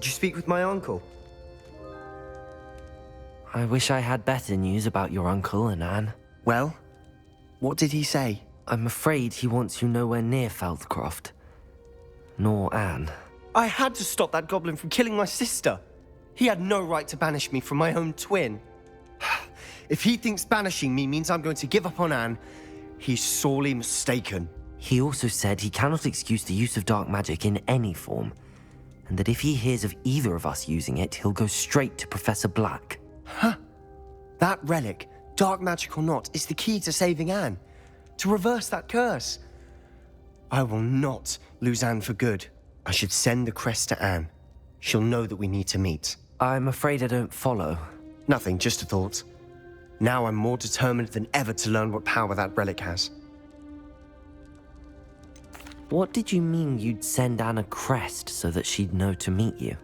Did you speak with my uncle? I wish I had better news about your uncle and Anne. Well, what did he say? I'm afraid he wants you nowhere near Feldcroft. Nor Anne. I had to stop that goblin from killing my sister. He had no right to banish me from my own twin. If he thinks banishing me means I'm going to give up on Anne, he's sorely mistaken. He also said he cannot excuse the use of dark magic in any form, and that if he hears of either of us using it, he'll go straight to Professor Black. Huh? That relic, dark magic or not, is the key to saving Anne. To reverse that curse. I will not lose Anne for good. I should send the crest to Anne. She'll know that we need to meet. I'm afraid I don't follow. Nothing, just a thought. Now I'm more determined than ever to learn what power that relic has. What did you mean you'd send Anne a crest so that she'd know to meet you?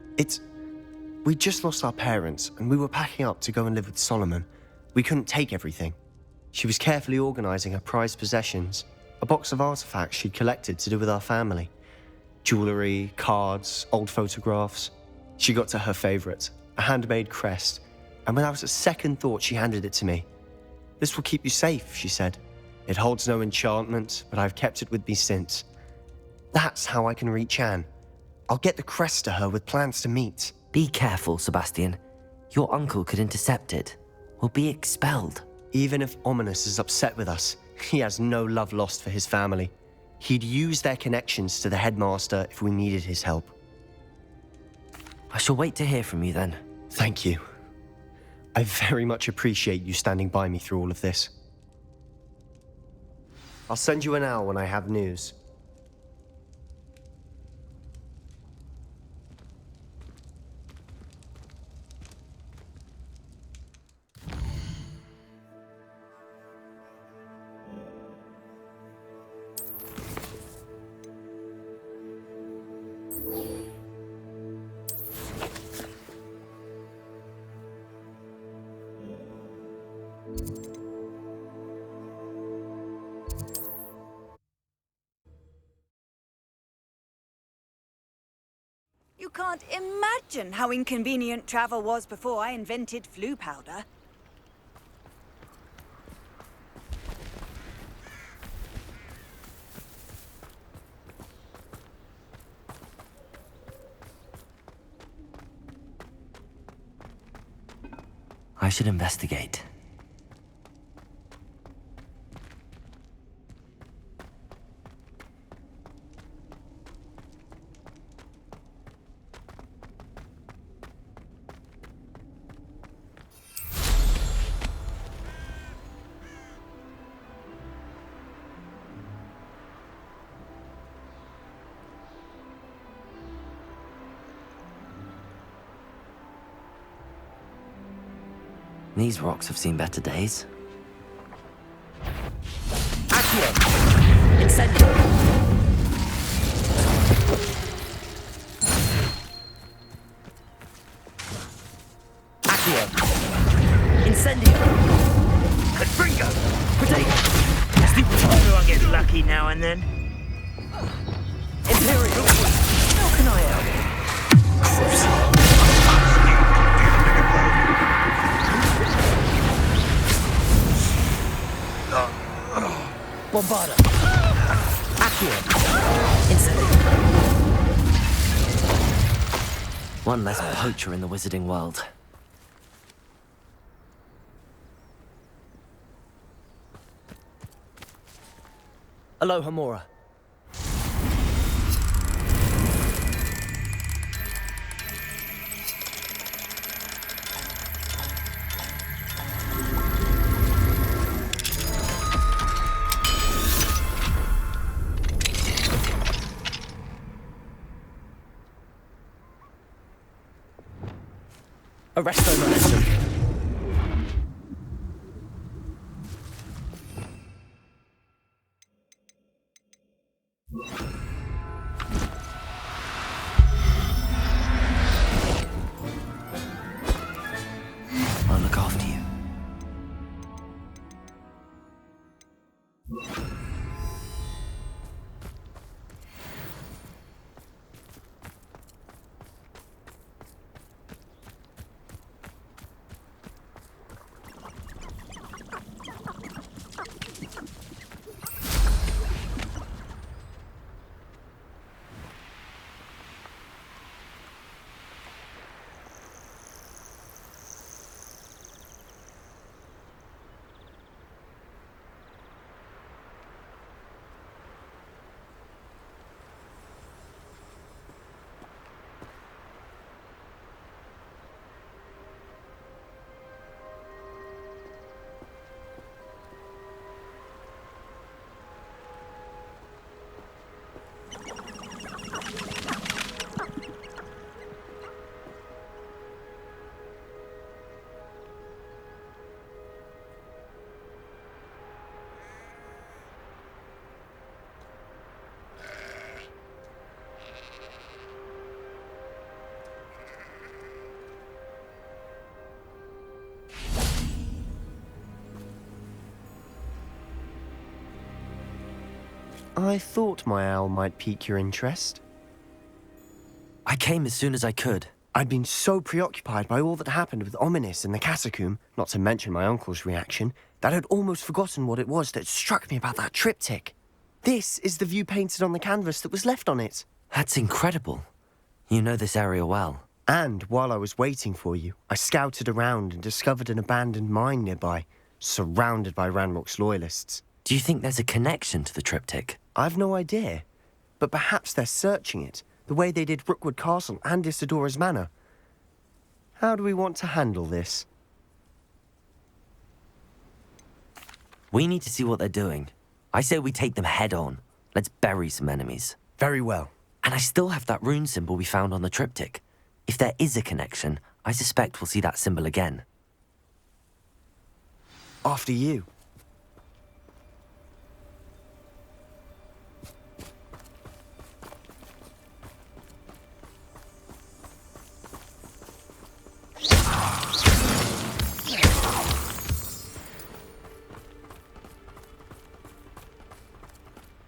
We just lost our parents, and we were packing up to go and live with Solomon. We couldn't take everything. She was carefully organizing her prized possessions, a box of artifacts she'd collected to do with our family. Jewelry, cards, old photographs. She got to her favorite, a handmade crest, and without a second thought, she handed it to me. "This will keep you safe," she said. "It holds no enchantment, but I've kept it with me since. That's how I can reach Anne. I'll get the crest to her with plans to meet." Be careful, Sebastian. Your uncle could intercept it. We'll be expelled. Even if Ominous is upset with us, he has no love lost for his family. He'd use their connections to the headmaster if we needed his help. I shall wait to hear from you then. Thank you. I very much appreciate you standing by me through all of this. I'll send you an owl when I have news. You can't imagine how inconvenient travel was before I invented flu powder. I should investigate. These rocks have seen better days. Accio! Incendio! Accio! Incendio! Confringo! Potato! I think everyone gets lucky now and then. Imperial! How can I help? Bombarda! Accio! Incendio! One less poacher in the wizarding world. Aloha, Mora. Arresto momentum. I'll look after you. I thought my owl might pique your interest. I came as soon as I could. I'd been so preoccupied by all that happened with Ominis and the catacomb, not to mention my uncle's reaction, that I'd almost forgotten what it was that struck me about that triptych. This is the view painted on the canvas that was left on it. That's incredible. You know this area well. And while I was waiting for you, I scouted around and discovered an abandoned mine nearby, surrounded by Ranrock's loyalists. Do you think there's a connection to the triptych? I've no idea, but perhaps they're searching it, the way they did Rookwood Castle and Isidora's Manor. How do we want to handle this? We need to see what they're doing. I say we take them head on. Let's bury some enemies. Very well. And I still have that rune symbol we found on the triptych. If there is a connection, I suspect we'll see that symbol again. After you.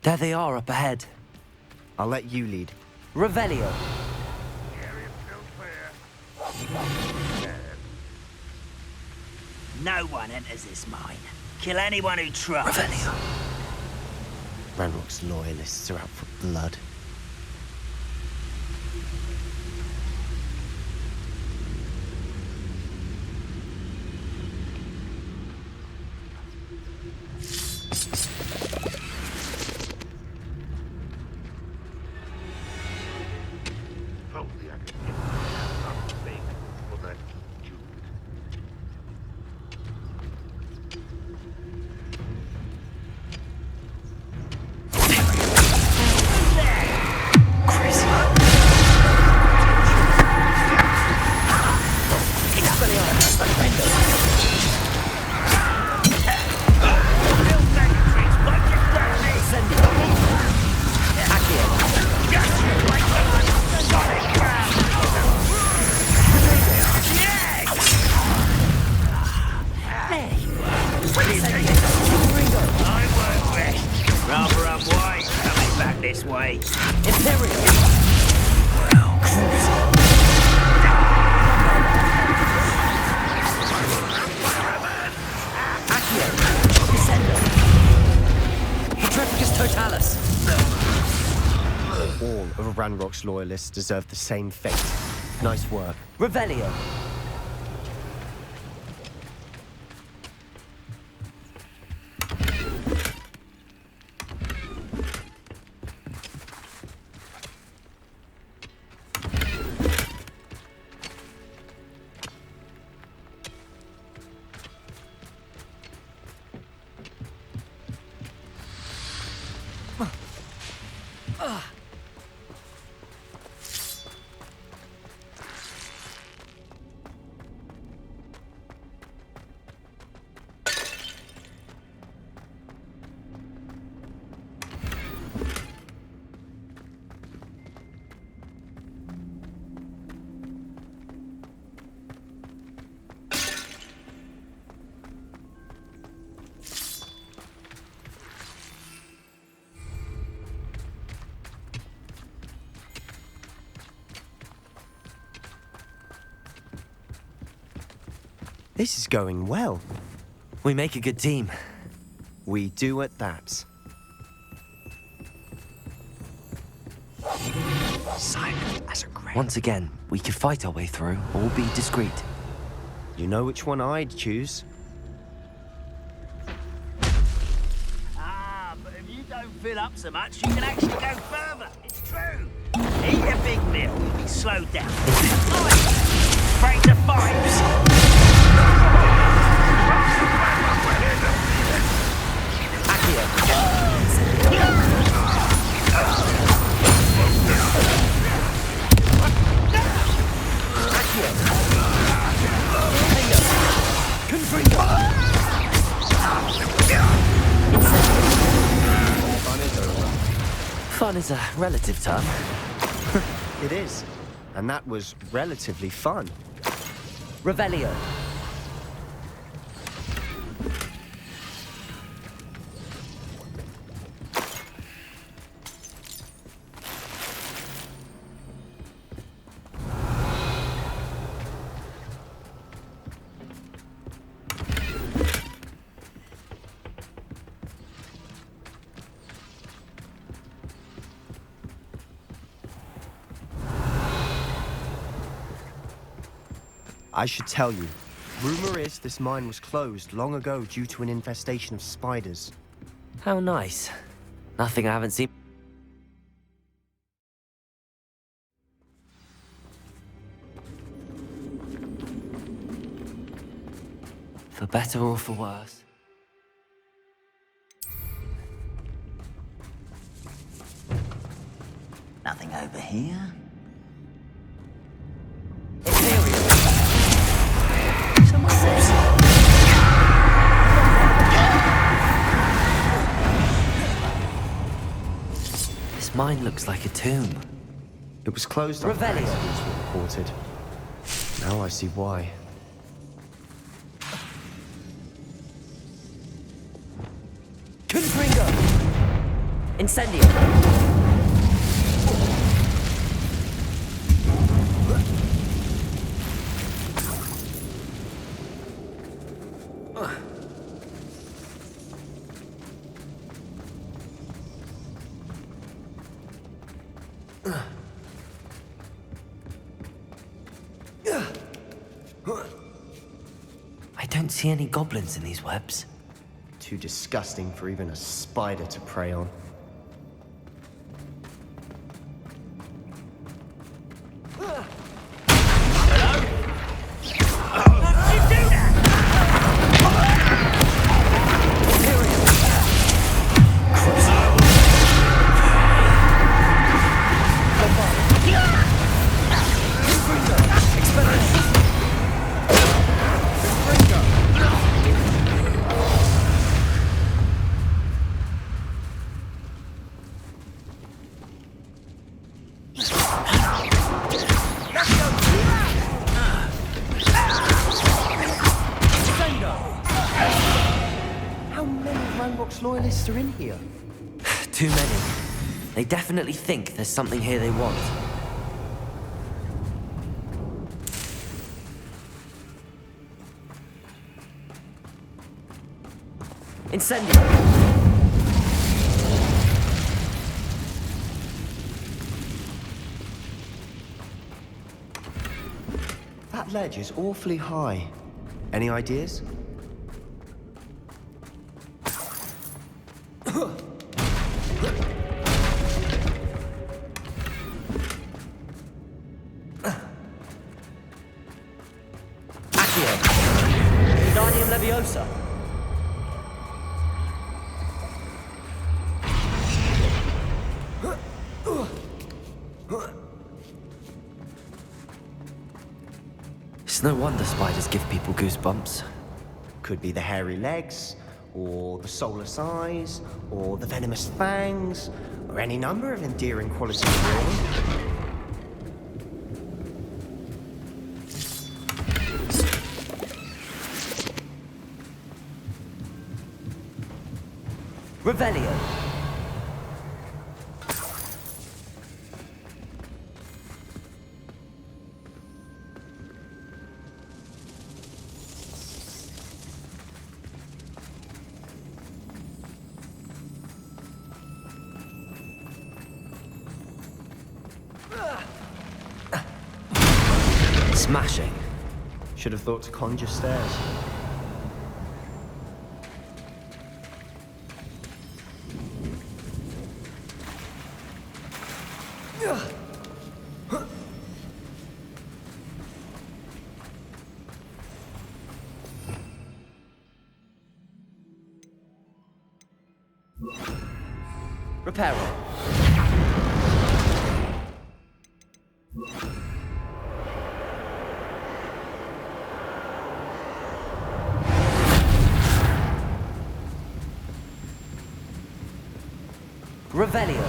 There they are up ahead. I'll let you lead. Revelio. No one enters this mine. Kill anyone who tries. Revelio. Ranrock's loyalists are out for blood. Ranrock's loyalists deserve the same fate. Nice work. Revelio. This is going well. We make a good team. We do at that. Silent as a grave. Once again, we could fight our way through, or be discreet. You know which one I'd choose. But if you don't fill up so much, you can actually go further. It's true. Eat a big meal, you'll be slowed down. Break the vibes. Fun is a relative term. It is. And that was relatively fun. Revelio. I should tell you. Rumor is this mine was closed long ago due to an infestation of spiders. How nice. Nothing I haven't seen. For better or for worse. Nothing over here. This mine looks like a tomb. It was closed after Revelio. accidents were reported. Now I see why. Confringo! Incendio! I don't see any goblins in these webs. Too disgusting for even a spider to prey on. How many Ranrock's loyalists are in here? Too many. They definitely think there's something here they want. Incendio! That ledge is awfully high. Any ideas? Accio! Wingardium Leviosa! It's no wonder spiders give people goosebumps. Could be the hairy legs, or the soulless eyes, or the venomous fangs, or any number of endearing qualities, really. Revelio! Smashing. Should have thought to conjure stairs. Reparo. Revelio.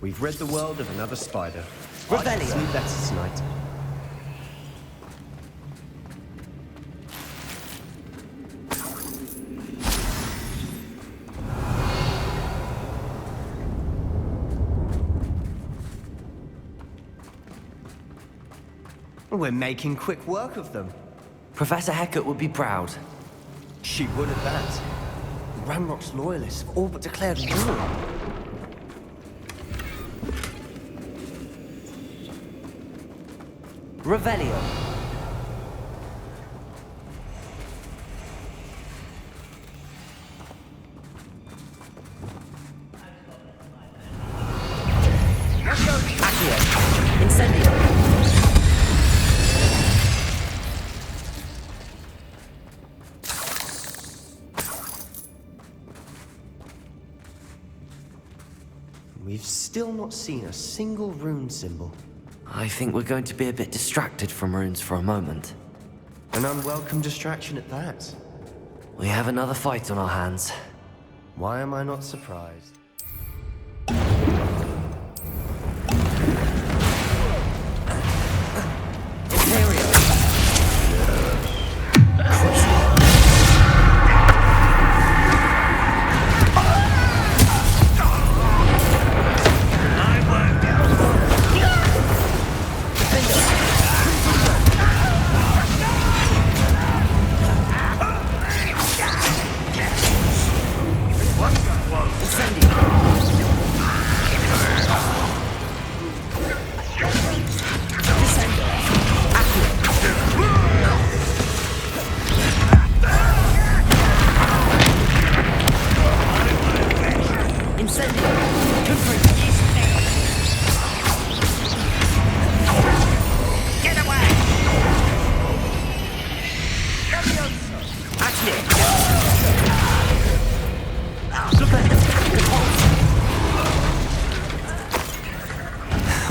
We've rid the world of another spider. I can Revelio. sleep better tonight. We're making quick work of them. Professor Hecat would be proud. She would at that. Ranrock's loyalists have all but declared war. Revelio. Accio. Incendio. We've still not seen a single rune symbol. I think we're going to be a bit distracted from runes for a moment. An unwelcome distraction at that. We have another fight on our hands. Why am I not surprised? Imperio.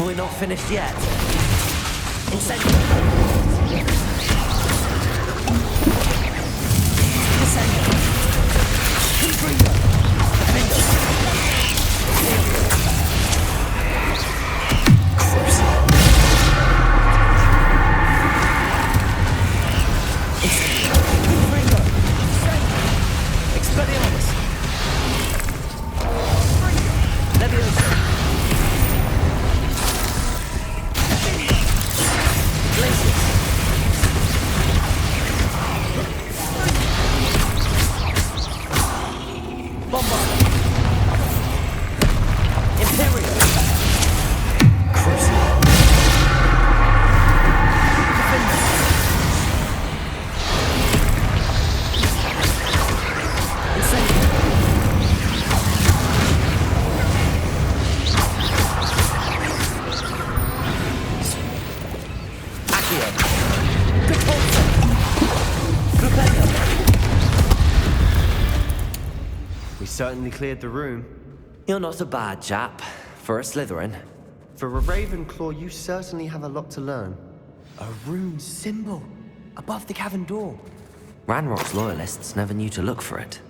We're not finished yet. Incendio. Incendio. Confringo. Defendo. Corpse. Incendio. Confringo. Expelliarmus. Leviosa. We certainly cleared the room. You're not a bad chap for a Slytherin. For a Ravenclaw, you certainly have a lot to learn. A rune symbol above the cavern door. Ranrock's loyalists never knew to look for it.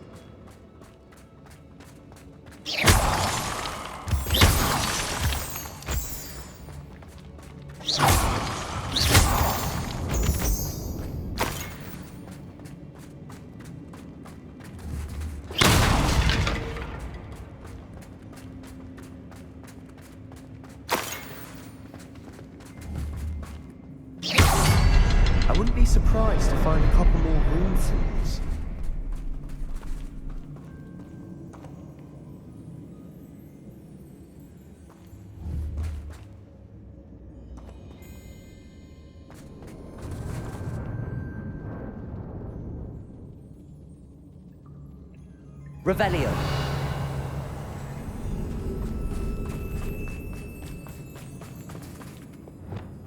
I wouldn't be surprised to find a couple more rune symbols. Revelio.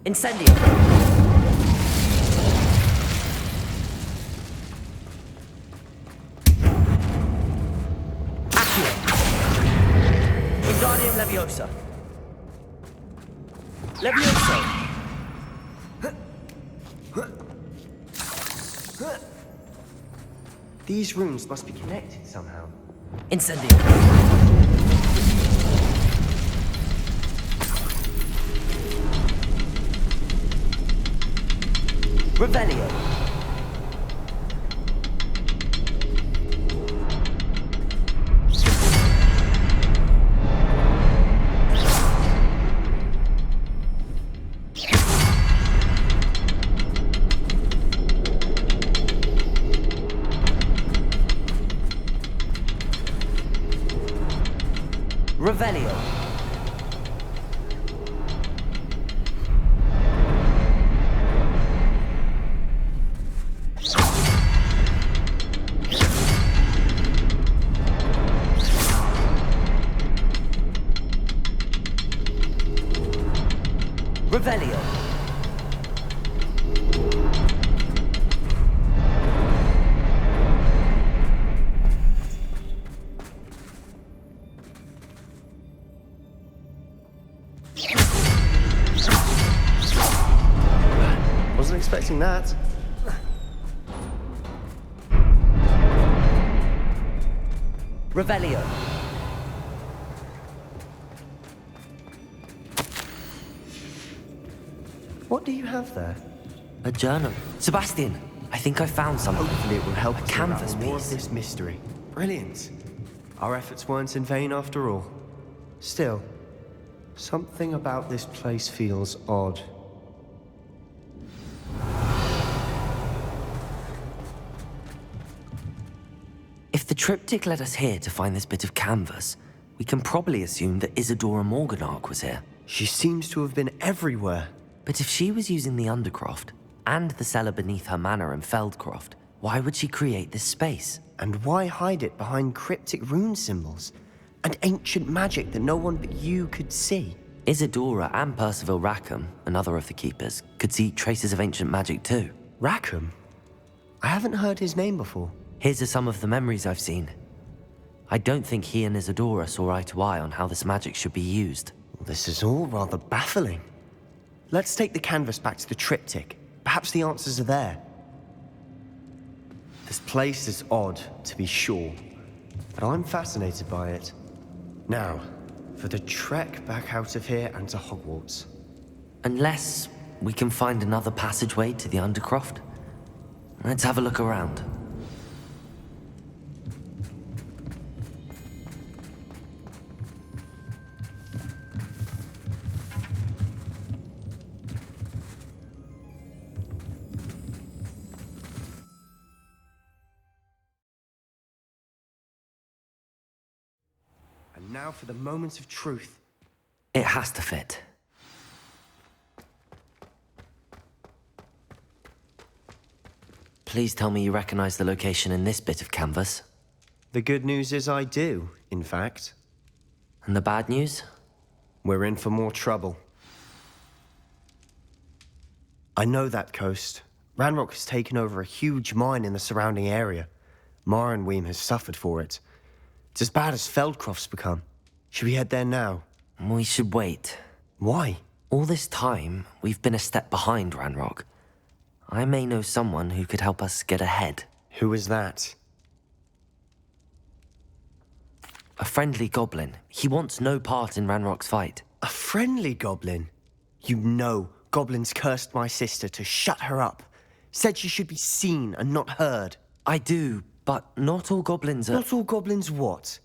Incendio. Wingardium Leviosa. Levioso. These runes must be connected somehow. Incendio. Revelio. Revelio. Revelio. Wasn't expecting that. Revelio. What do you have there? A journal. Sebastian, I think I found something. Hopefully it will help us canvas unravel more of piece. this mystery. Brilliant. Our efforts weren't in vain after all. Still, something about this place feels odd. If the triptych led us here to find this bit of canvas, we can probably assume that Isadora Morganach was here. She seems to have been everywhere. But if she was using the Undercroft and the cellar beneath her manor in Feldcroft, why would she create this space? And why hide it behind cryptic rune symbols and ancient magic that no one but you could see? Isadora and Percival Rackham, another of the keepers, could see traces of ancient magic too. Rackham? I haven't heard his name before. His are some of the memories I've seen. I don't think he and Isadora saw eye to eye on how this magic should be used. This is all rather baffling. Let's take the canvas back to the triptych. Perhaps the answers are there. This place is odd, to be sure, but I'm fascinated by it. Now, for the trek back out of here and to Hogwarts. Unless we can find another passageway to the Undercroft. Let's have a look around. And now for the moment of truth. It has to fit. Please tell me you recognize the location in this bit of canvas. The good news is I do, in fact. And the bad news? We're in for more trouble. I know that coast. Ranrock has taken over a huge mine in the surrounding area. Marrenweem has suffered for it. It's as bad as Feldcroft's become. Should we head there now? We should wait. Why? All this time, we've been a step behind Ranrock. I may know someone who could help us get ahead. Who is that? A friendly goblin. He wants no part in Ranrock's fight. A friendly goblin? You know, goblins cursed my sister to shut her up. Said she should be seen and not heard. I do, but not all goblins are... Not all goblins what?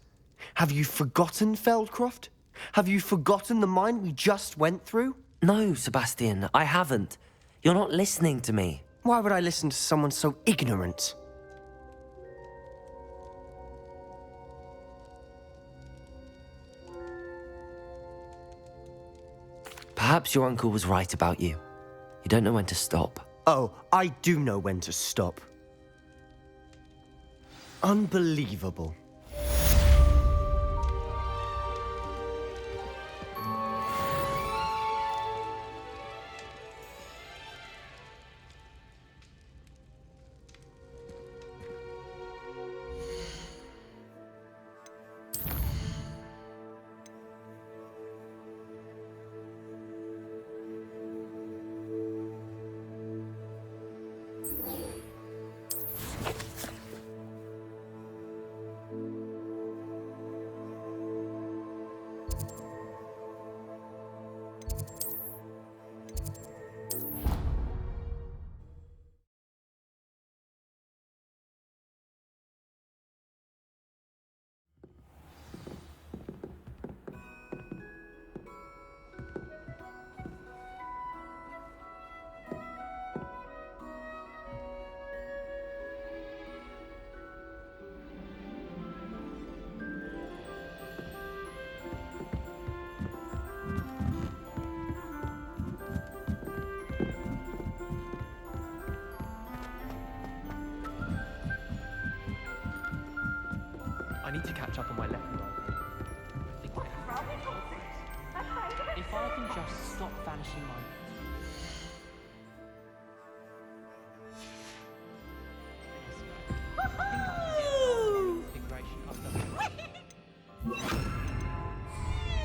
Have you forgotten Feldcroft? Have you forgotten the mine we just went through? No, Sebastian, I haven't. You're not listening to me. Why would I listen to someone so ignorant? Perhaps your uncle was right about you. You don't know when to stop. Oh, I do know when to stop. Unbelievable. I need to catch up on my lesson. If I can just stop vanishing my...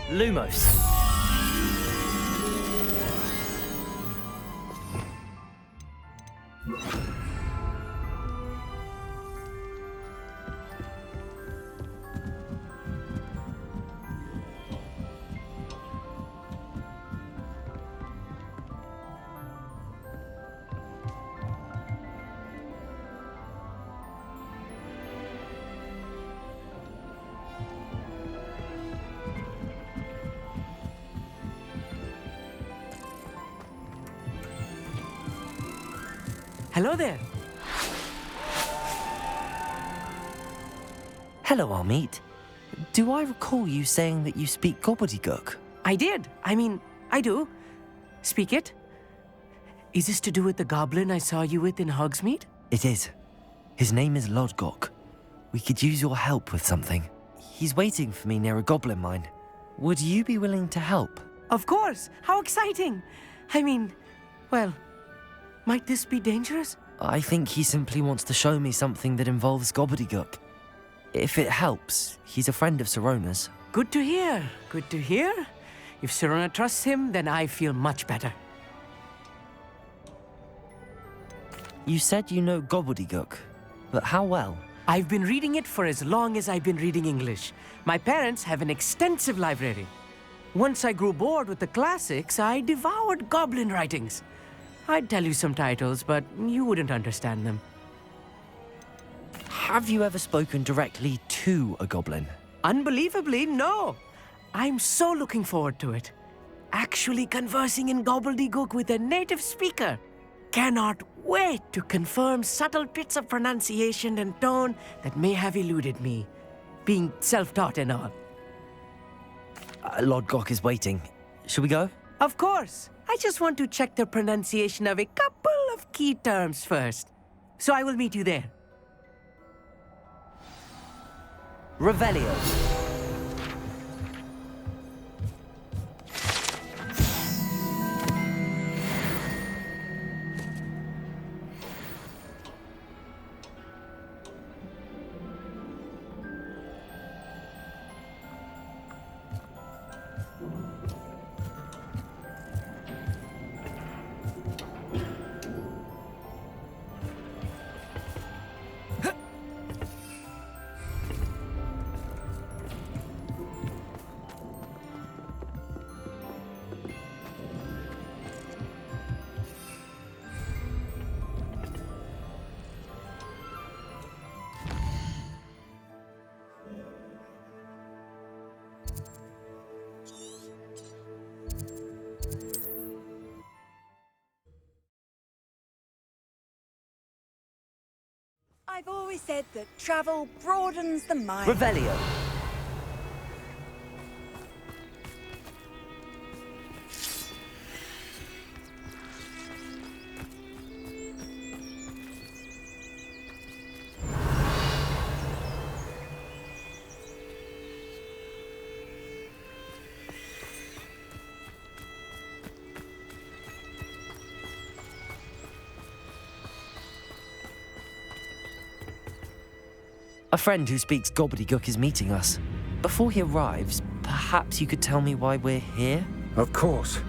Lumos. Hello there. Hello, Amit. Do I recall you saying that you speak gobbledygook? I did. I mean, I do. Speak it. Is this to do with the goblin I saw you with in Hogsmeade? It is. His name is Lodgok. We could use your help with something. He's waiting for me near a goblin mine. Would you be willing to help? Of course. How exciting. I mean, well, might this be dangerous? I think he simply wants to show me something that involves gobbledygook. If it helps, he's a friend of Sirona's. Good to hear. Good to hear. If Sirona trusts him, then I feel much better. You said you know gobbledygook, but how well? I've been reading it for as long as I've been reading English. My parents have an extensive library. Once I grew bored with the classics, I devoured goblin writings. I'd tell you some titles, but you wouldn't understand them. Have you ever spoken directly to a goblin? Unbelievably, no. I'm so looking forward to it. Actually conversing in gobbledygook with a native speaker. Cannot wait to confirm subtle bits of pronunciation and tone that may have eluded me, being self-taught and all. Lodgok is waiting. Shall we go? Of course. I just want to check the pronunciation of a couple of key terms first. So I will meet you there. Revelio. I've always said that travel broadens the mind. Revelio. A friend who speaks gobbledygook is meeting us. Before he arrives, perhaps you could tell me why we're here? Of course.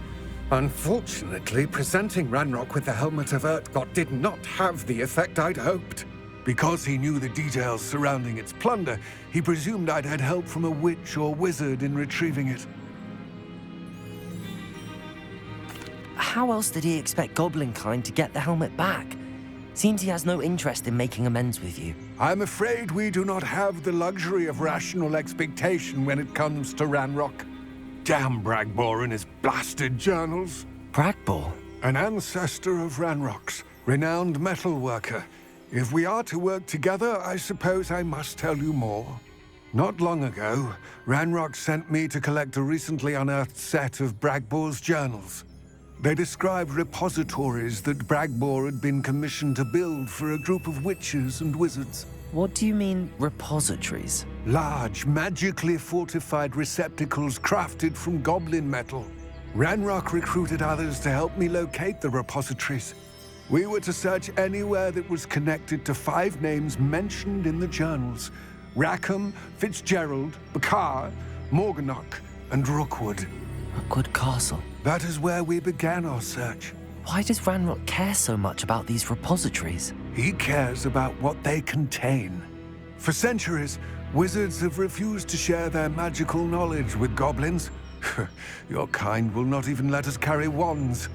Unfortunately, presenting Ranrock with the Helmet of Urtkot did not have the effect I'd hoped. Because he knew the details surrounding its plunder, he presumed I'd had help from a witch or wizard in retrieving it. How else did he expect Goblinkind to get the helmet back? Seems he has no interest in making amends with you. I'm afraid we do not have the luxury of rational expectation when it comes to Ranrock. Damn Bragbor and his blasted journals. Bragbor? An ancestor of Ranrock's, renowned metal worker. If we are to work together, I suppose I must tell you more. Not long ago, Ranrock sent me to collect a recently unearthed set of Bragbor's journals. They described repositories that Bragbor had been commissioned to build for a group of witches and wizards. What do you mean, repositories? Large, magically fortified receptacles crafted from goblin metal. Ranrock recruited others to help me locate the repositories. We were to search anywhere that was connected to 5 names mentioned in the journals: Rackham, Fitzgerald, Bakar, Morganach, and Rookwood. Rookwood Castle. That is where we began our search. Why does Ranrock care so much about these repositories? He cares about what they contain. For centuries, wizards have refused to share their magical knowledge with goblins. Your kind will not even let us carry wands.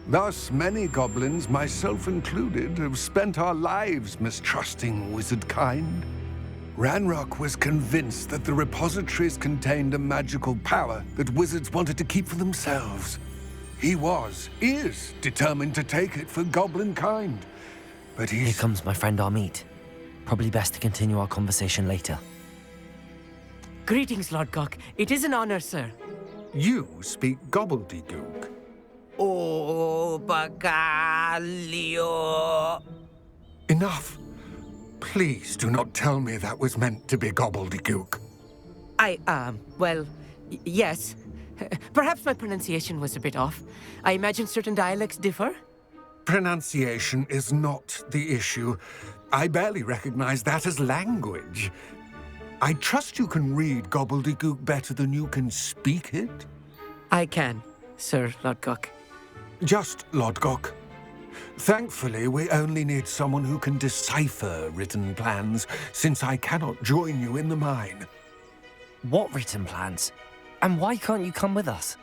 Thus, many goblins, myself included, have spent our lives mistrusting wizard kind. Ranrock was convinced that the repositories contained a magical power that wizards wanted to keep for themselves. He is determined to take it for goblin kind. But Here he's... comes my friend Amit. Probably best to continue our conversation later. Greetings, Lord Gok. It is an honor, sir. You speak gobbledygook. Oh, Bagalio. Enough. Please do not tell me that was meant to be gobbledygook. Yes. Perhaps my pronunciation was a bit off. I imagine certain dialects differ. Pronunciation is not the issue. I barely recognize that as language. I trust you can read gobbledygook better than you can speak it? I can, Sir Lord Gok. Just Lord Gok. Thankfully, we only need someone who can decipher written plans, since I cannot join you in the mine. What written plans? And why can't you come with us?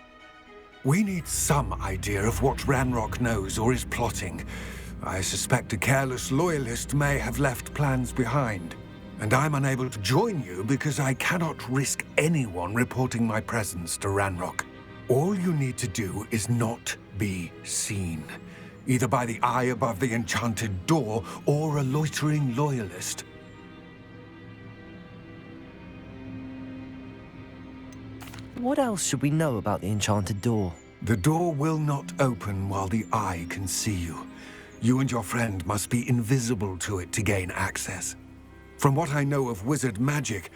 We need some idea of what Ranrock knows or is plotting. I suspect a careless loyalist may have left plans behind. And I'm unable to join you because I cannot risk anyone reporting my presence to Ranrock. All you need to do is not be seen, either by the eye above the enchanted door or a loitering loyalist. What else should we know about the enchanted door? The door will not open while the eye can see you. You and your friend must be invisible to it to gain access. From what I know of wizard magic,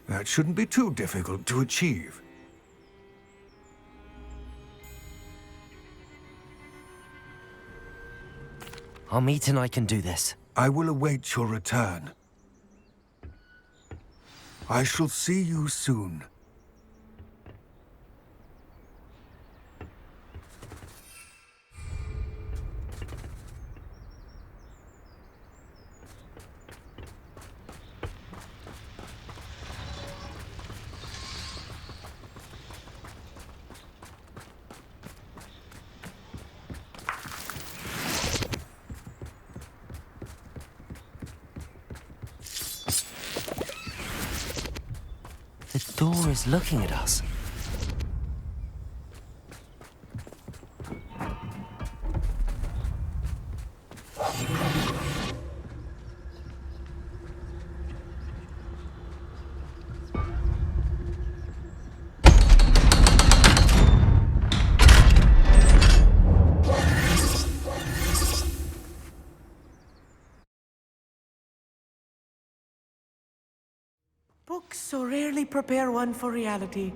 that shouldn't be too difficult to achieve. Amit and I can do this. I will await your return. I shall see you soon. The door is looking at us. Books so rarely prepare one for reality.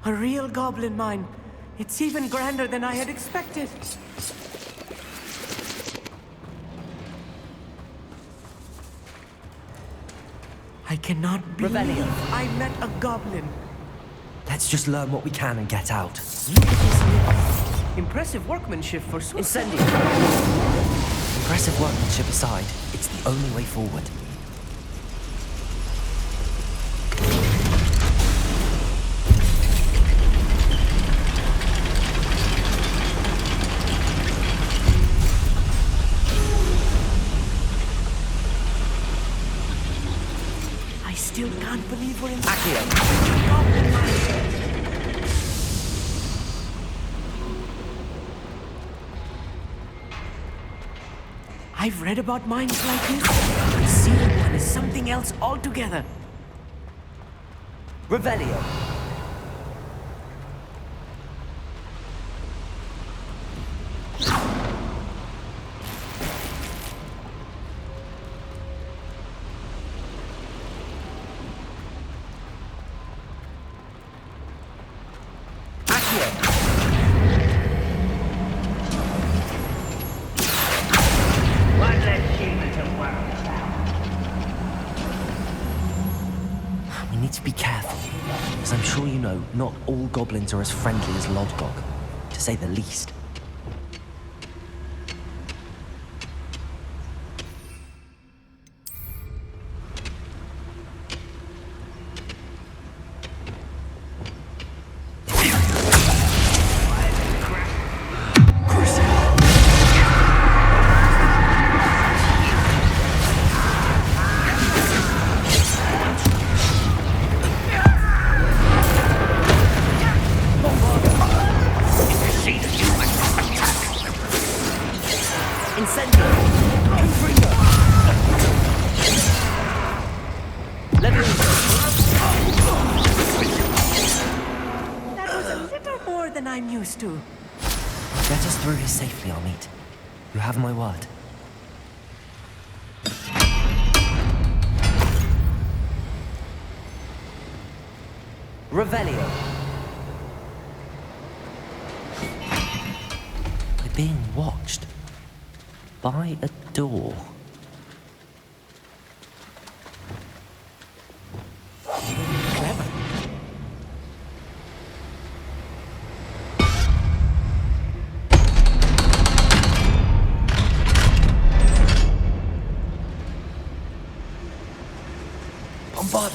A real goblin mine. It's even grander than I had expected. I cannot believe I met a goblin. Let's just learn what we can and get out. Impressive workmanship for Incendio! Impressive workmanship aside, it's the only way forward. I still can't believe we're in Accio! goblin mine. I've read about mines like this, but seeing one is something else altogether. Revelio! need to be careful. As I'm sure you know, not all goblins are as friendly as Lodgok, to say the least. That was a little more than I'm used to. Get us through here safely, Amit. You have my word. Revelio. We're being watched. By a door. Clever. Bombard!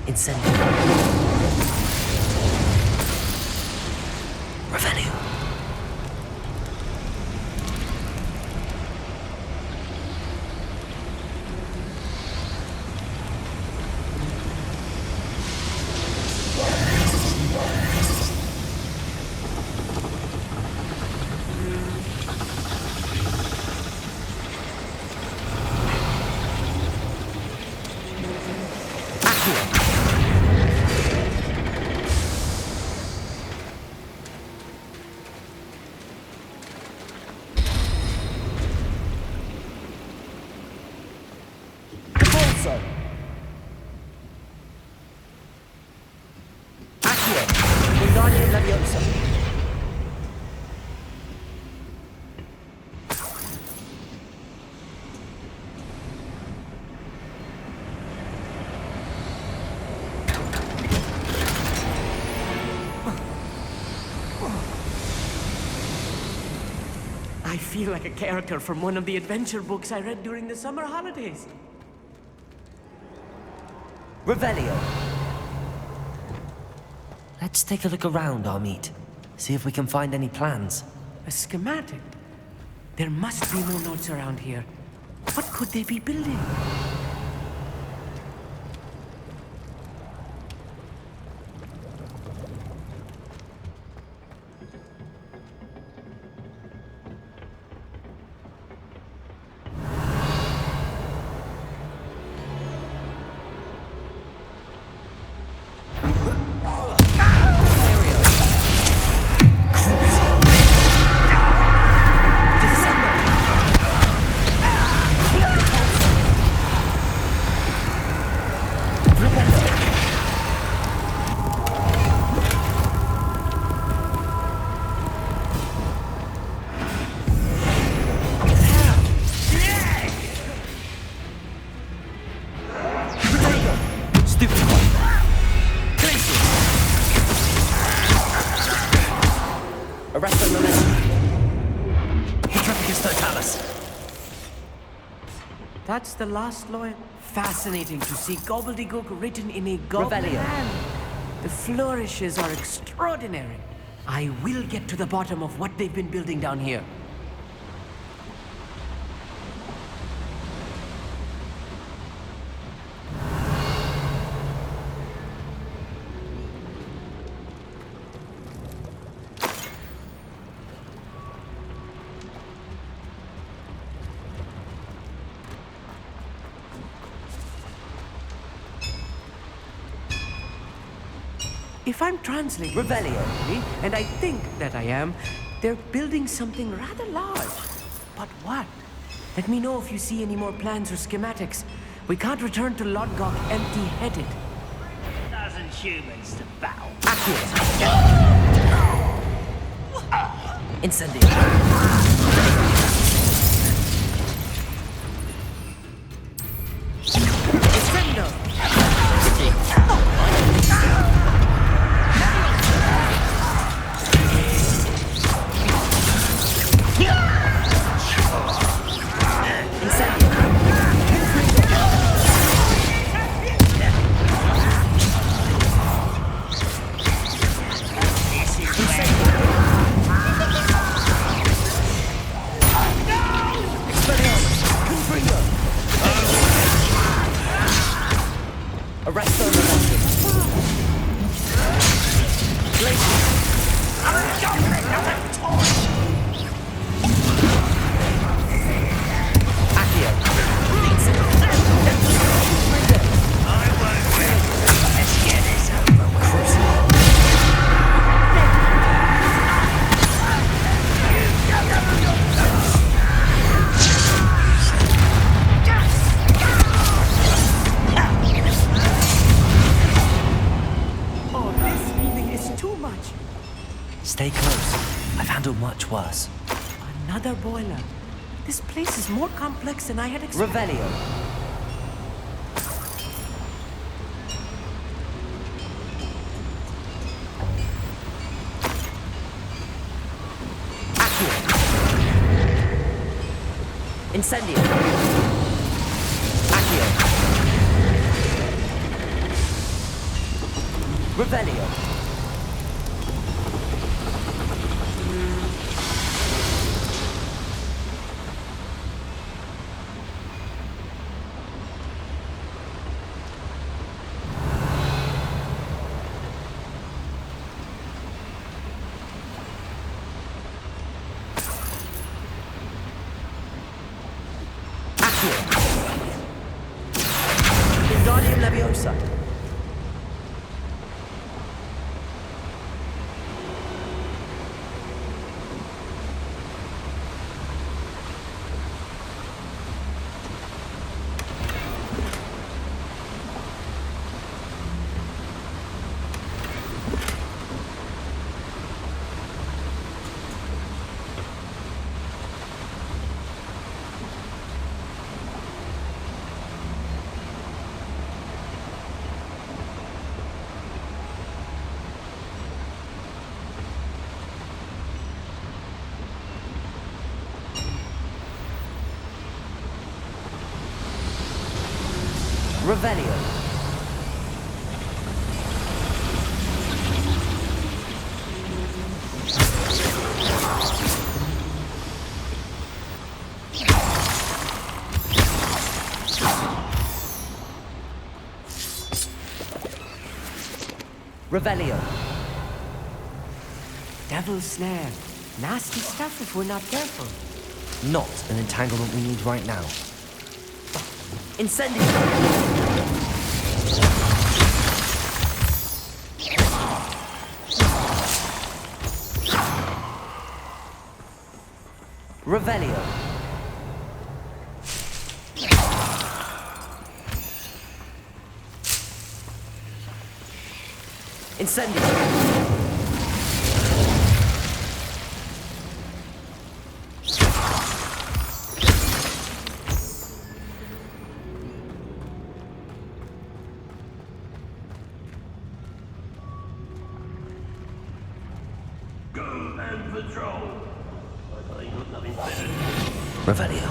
Incendio. Revelio. I feel like a character from one of the adventure books I read during the summer holidays. Revelio. Let's take a look around, Amit. See if we can find any plans. A schematic? There must be more notes around here. What could they be building? Arrest the momentum. The traffic is totalis. That's the last line. Fascinating to see gobbledygook written in a goblin Revelio. hand. The flourishes are extraordinary. I will get to the bottom of what they've been building down here. If I'm translating Revelio. correctly, and I think that I am, they're building something rather large. But what? Let me know if you see any more plans or schematics. We can't return to Lodgok empty-headed. 1,000 humans to battle. Incendio. Incendio! Stay close. I've handled much worse. Another boiler. This place is more complex than I had expected. Revelio. Accio. Incendio. Accio. Revelio. Wingardium Leviosa. Revelio. Revelio. Devil's snare. Nasty stuff if we're not careful. Not an entanglement we need right now. Incendio. Revelio. Incendio. Revelio.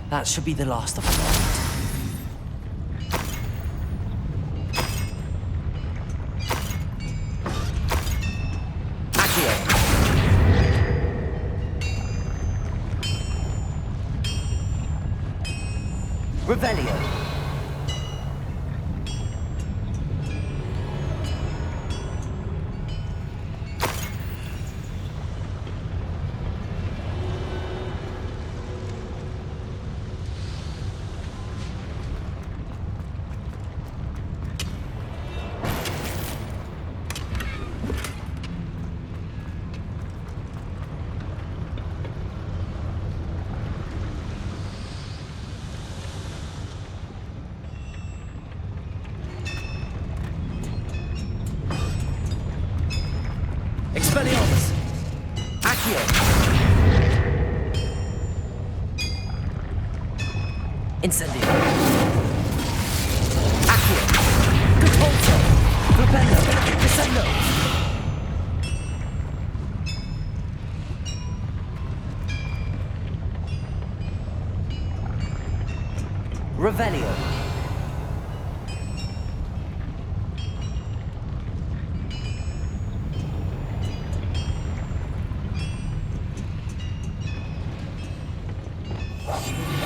That should be the last of them. Accio. Revelio. Accio! Repulso! Repello! Descendo! Revelio!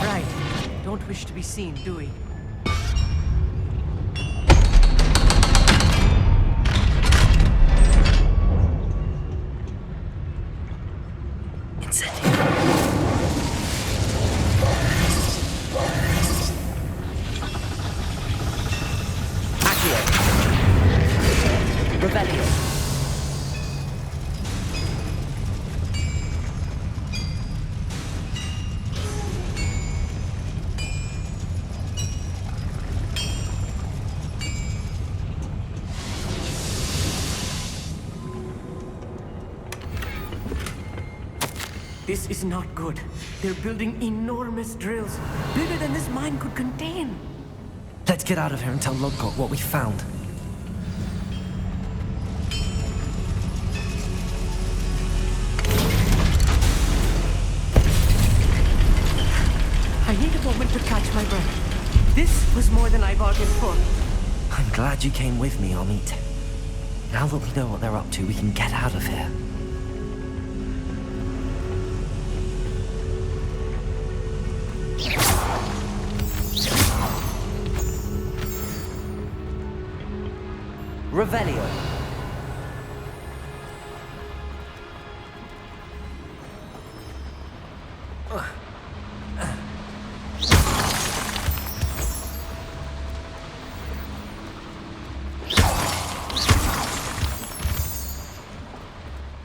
Right. Don't wish to be seen, do we? Incendio! Accio! Revelio! This is not good. They're building enormous drills, bigger than this mine could contain. Let's get out of here and tell Lodgok what we found. I need a moment to catch my breath. This was more than I bargained for. I'm glad you came with me, Amit. Now that we know what they're up to, we can get out of here. Revelio.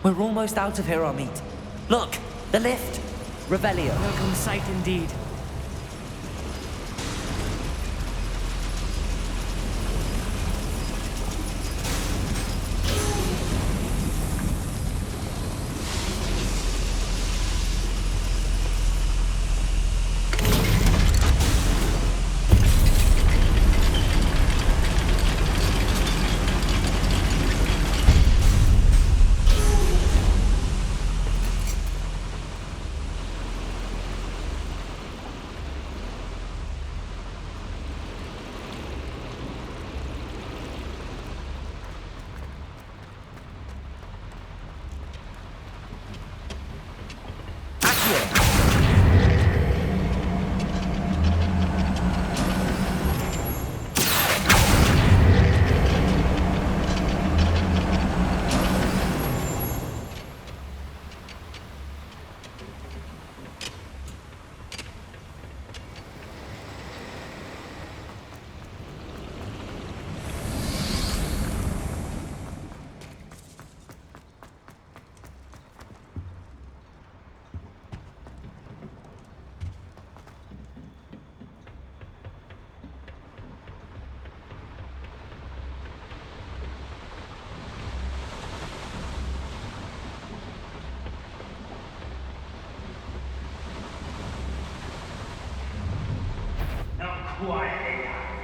We're almost out of here, Amit. Look, the lift. Revelio. Welcome sight indeed.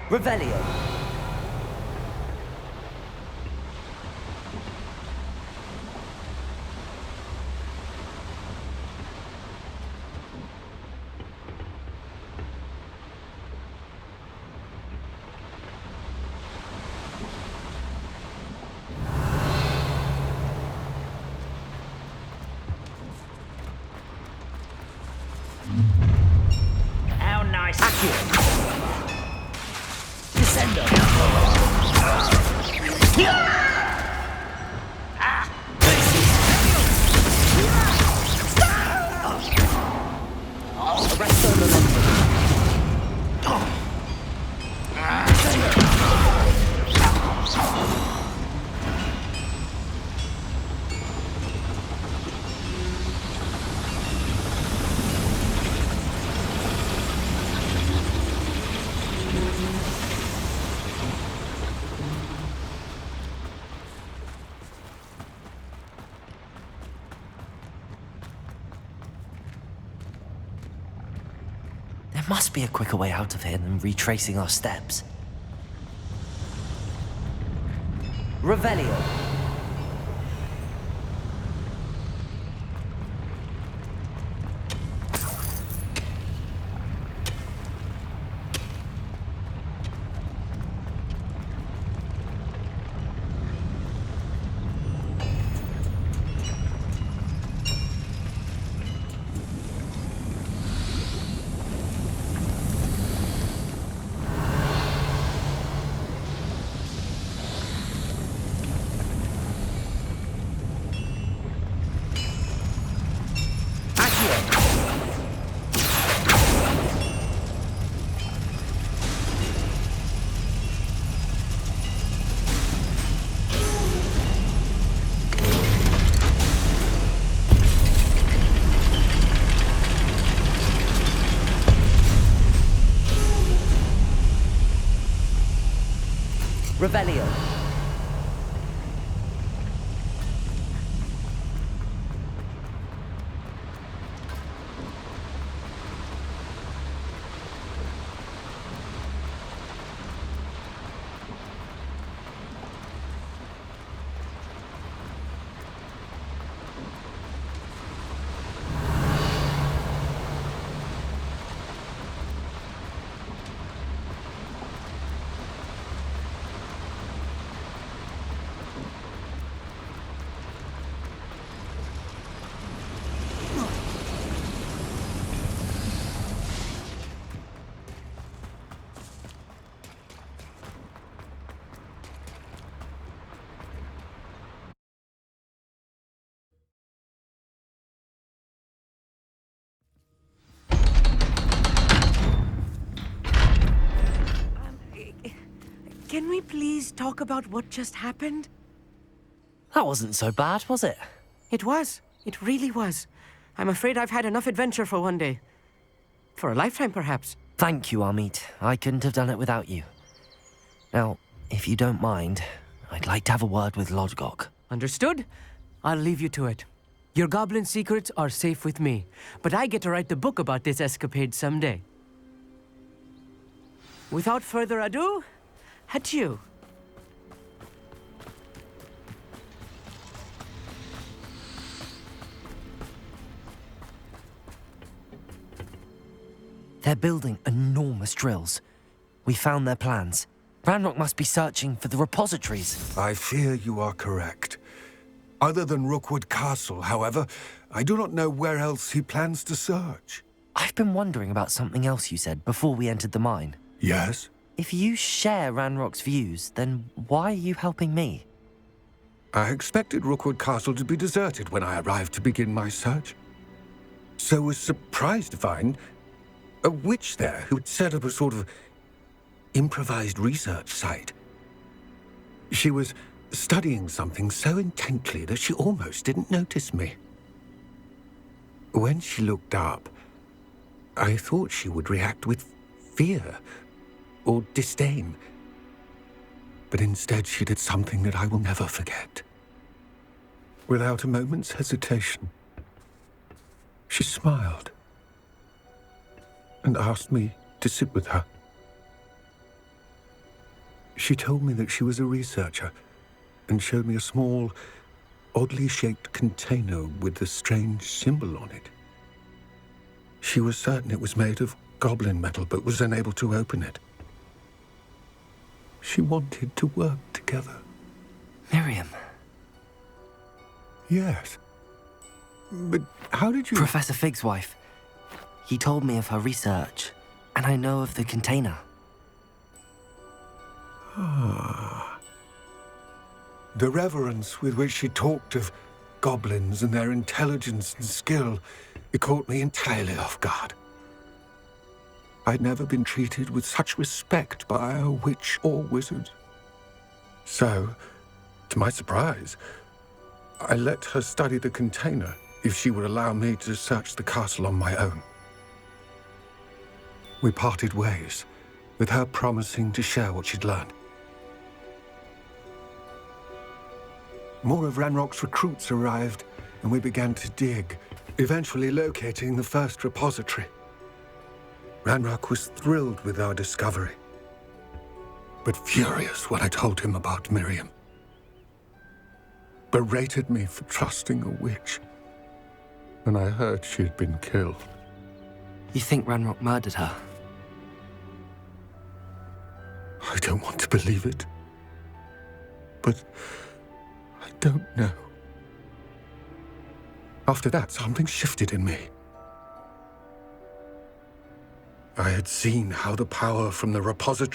Revelio. How nice. Accio. Descendo. Arresto Lolonzo. There must be a quicker way out of here than retracing our steps. Revelio. Revelio. Can we please talk about what just happened? That wasn't so bad, was it? It was. It really was. I'm afraid I've had enough adventure for one day. For a lifetime, perhaps. Thank you, Amit. I couldn't have done it without you. Now, if you don't mind, I'd like to have a word with Lodgok. Understood? I'll leave you to it. Your goblin secrets are safe with me, but I get to write the book about this escapade someday. Without further ado, adieu. They're building enormous drills. We found their plans. Ranrock must be searching for the repositories. I fear you are correct. Other than Rookwood Castle, however, I do not know where else he plans to search. I've been wondering about something else you said before we entered the mine. Yes? If you share Ranrock's views, then why are you helping me? I expected Rookwood Castle to be deserted when I arrived to begin my search. So was surprised to find a witch there who had set up a sort of improvised research site. She was studying something so intently that she almost didn't notice me. When she looked up, I thought she would react with fear or disdain. But instead she did something that I will never forget. Without a moment's hesitation, she smiled and asked me to sit with her. She told me that she was a researcher and showed me a small, oddly shaped container with a strange symbol on it. She was certain it was made of goblin metal, but was unable to open it. She wanted to work together. Miriam. Yes. But how did you... Professor Fig's wife. He told me of her research, and I know of the container. Ah. The reverence with which she talked of goblins and their intelligence and skill, it caught me entirely off guard. I'd never been treated with such respect by a witch or wizard. So, to my surprise, I let her study the container if she would allow me to search the castle on my own. We parted ways, with her promising to share what she'd learned. More of Ranrock's recruits arrived, and we began to dig, eventually locating the first repository. Ranrock was thrilled with our discovery, but furious when I told him about Miriam. berated me for trusting a witch. And I heard she had been killed. You think Ranrock murdered her? I don't want to believe it. But I don't know. After that, something shifted in me. I had seen how the power from the repository